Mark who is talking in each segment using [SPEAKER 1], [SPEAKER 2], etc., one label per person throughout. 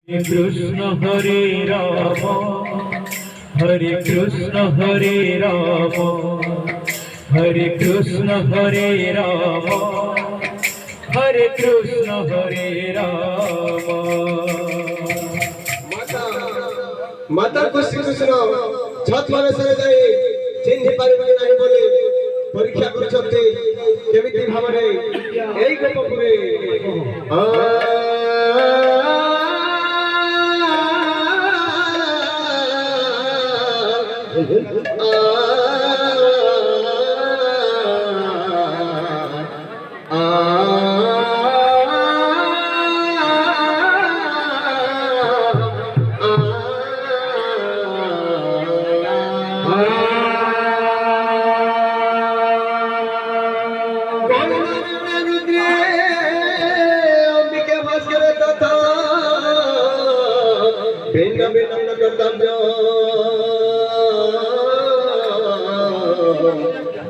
[SPEAKER 1] कृष्ण हरे राम हरे कृष्ण हरे राम हरे कृष्ण हरे राम हरे कृष्ण हरे राम।
[SPEAKER 2] माता को श्री कृष्ण छत मानसरे जाई चिन्हि पारिबे नाही बोले परीक्षा करछते केमिति भाबरे एई गोपपुरे भिन्न भिन्न कर्तव्य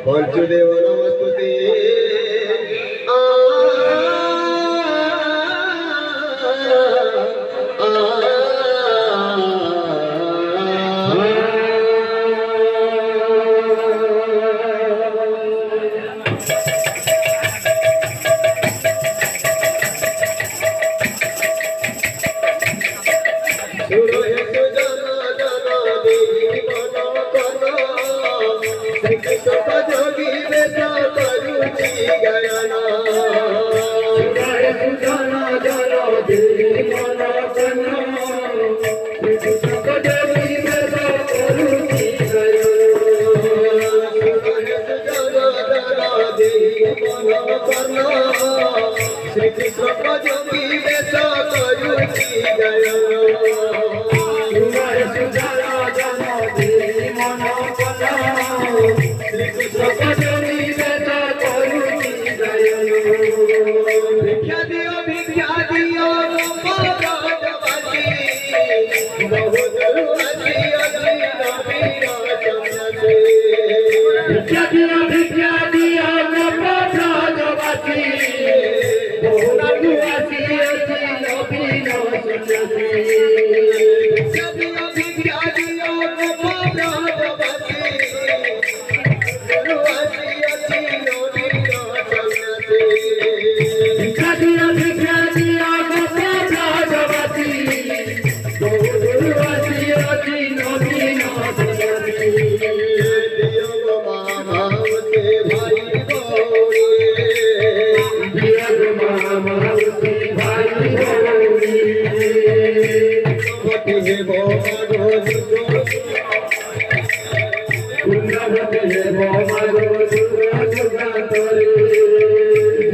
[SPEAKER 2] पंचदेव नमस्तुते श्री कृष्ण को जोगी बेसा करुची गयो श्री कृष्ण को जोगी बेसा करुची गयो भिक्षा दियो भगवानी बहुत रुआसी अति नबीरा चंद्र भिक्षा दियो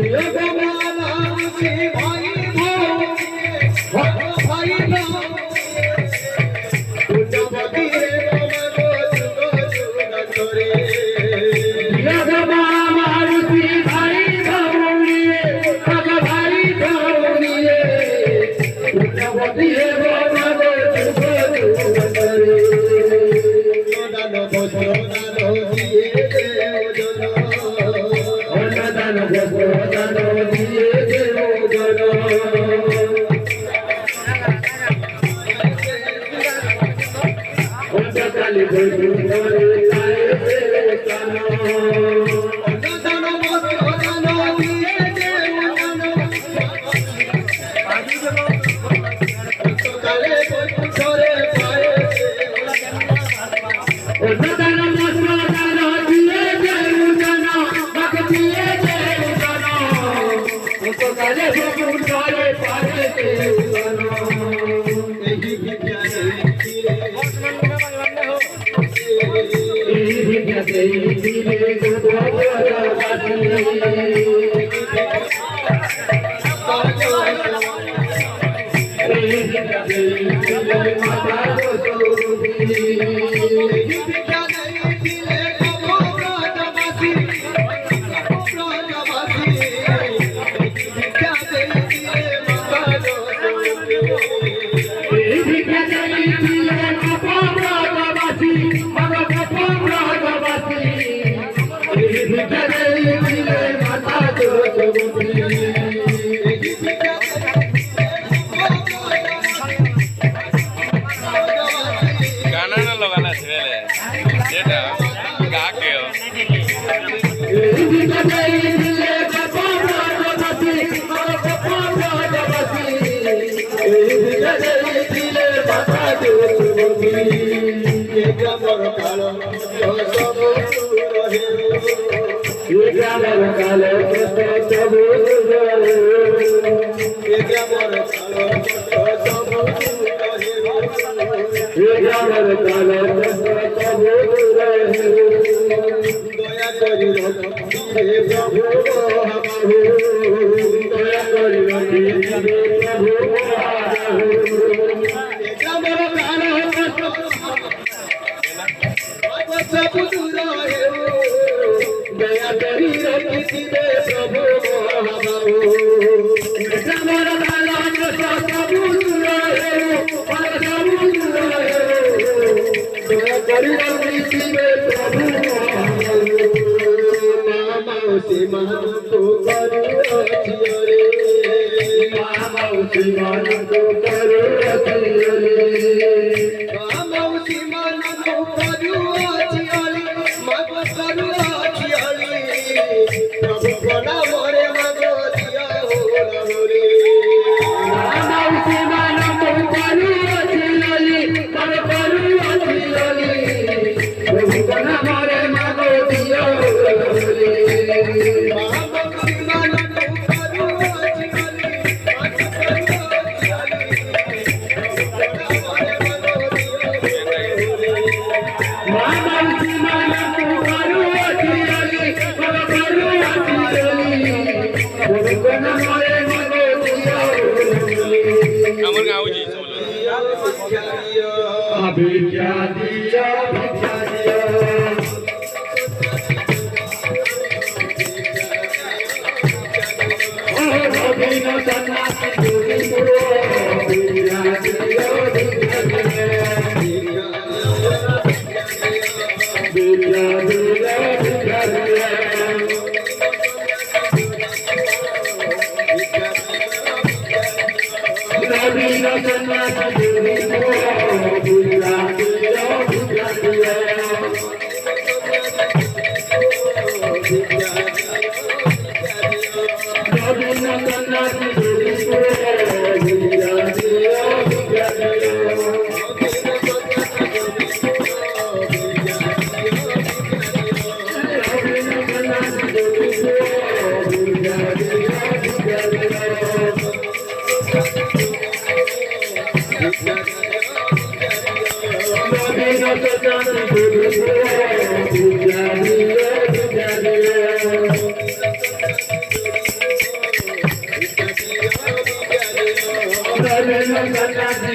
[SPEAKER 2] ଦେଇଥିଲେ ବାପା ଦେଉଛନ୍ତି ଏ ଗ୍ରାମର କାଳ ସବୁ ରହେ ଏ ଗ୍ରାମର କାଳ ସବୁ ରହେ ଏ ଗ୍ରାମର କାଳ ସବୁ ରହେ ଏ ଗ୍ରାମର କାଳ ସବୁ ରହେ ଦୟା କରି ରଖିବେ ପ୍ରଭୁ ଦୟା କରି ରଖିବେ ପ୍ରଭୁ ଗ୍ରାମର କାଳ ସବୁ ରହେ ଦୟା କରି ରଖିବେ ପ୍ରଭୁ ଗ୍ରାମର କାଳ ସବୁ ରହେ ଦୟା କରି ରଖିବେ ପ୍ରଭୁ ମାଉସୀ ମାନଙ୍କୁ କରୁଅଛି ରେ ମାଉସୀ ମାନଙ୍କୁ କରୁଅଛି ରେ ମାଉସୀ ମାନଙ୍କୁ କରୁଅଛି ରେ ମାଗ କରୁଅଛି ରେ ପ୍ରଭୁ ନାମରେ ମାଗ ଦିଆ ହୋରେ ମାଉସୀ ମାନଙ୍କୁ କରୁଅଛି ରେ ମାଗ କରୁଅଛି ରେ ପ୍ରଭୁ ନାମରେ ମାଗ ଦିଆ ହୋରେ भिक्षा दिया भिक्षा दिया गोविंद सन्यासी गोविंद भिक्षा दिया भिक्षा दिया भिक्षा दिया भिक्षा दिया गोविंद सन्यासी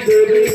[SPEAKER 2] Govind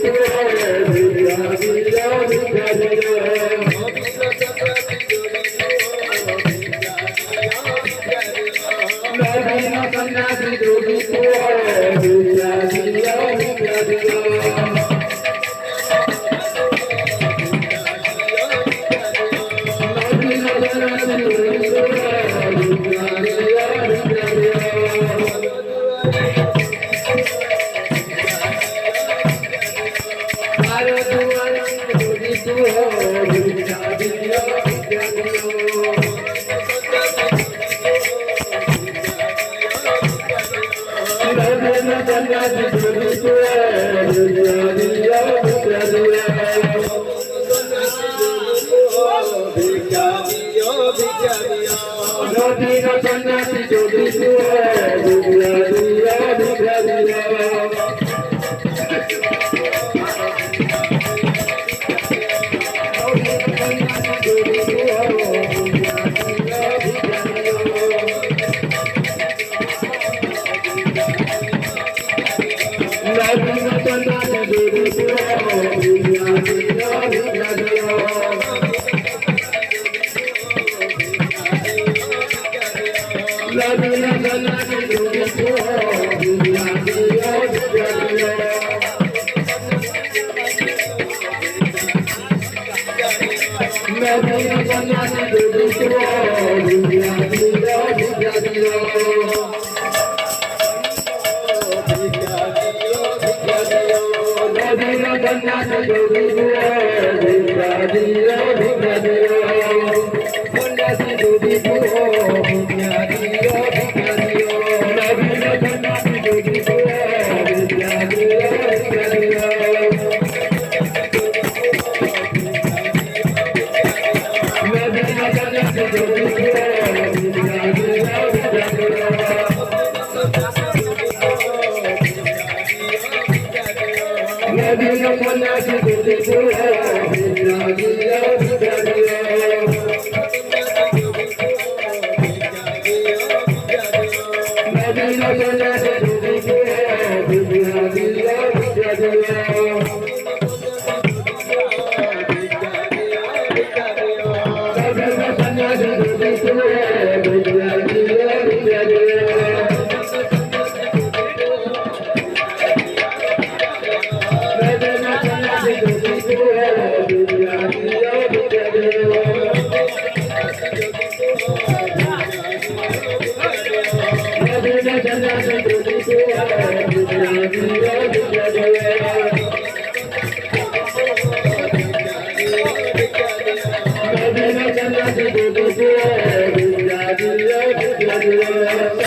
[SPEAKER 2] Thank you.
[SPEAKER 3] Thank you.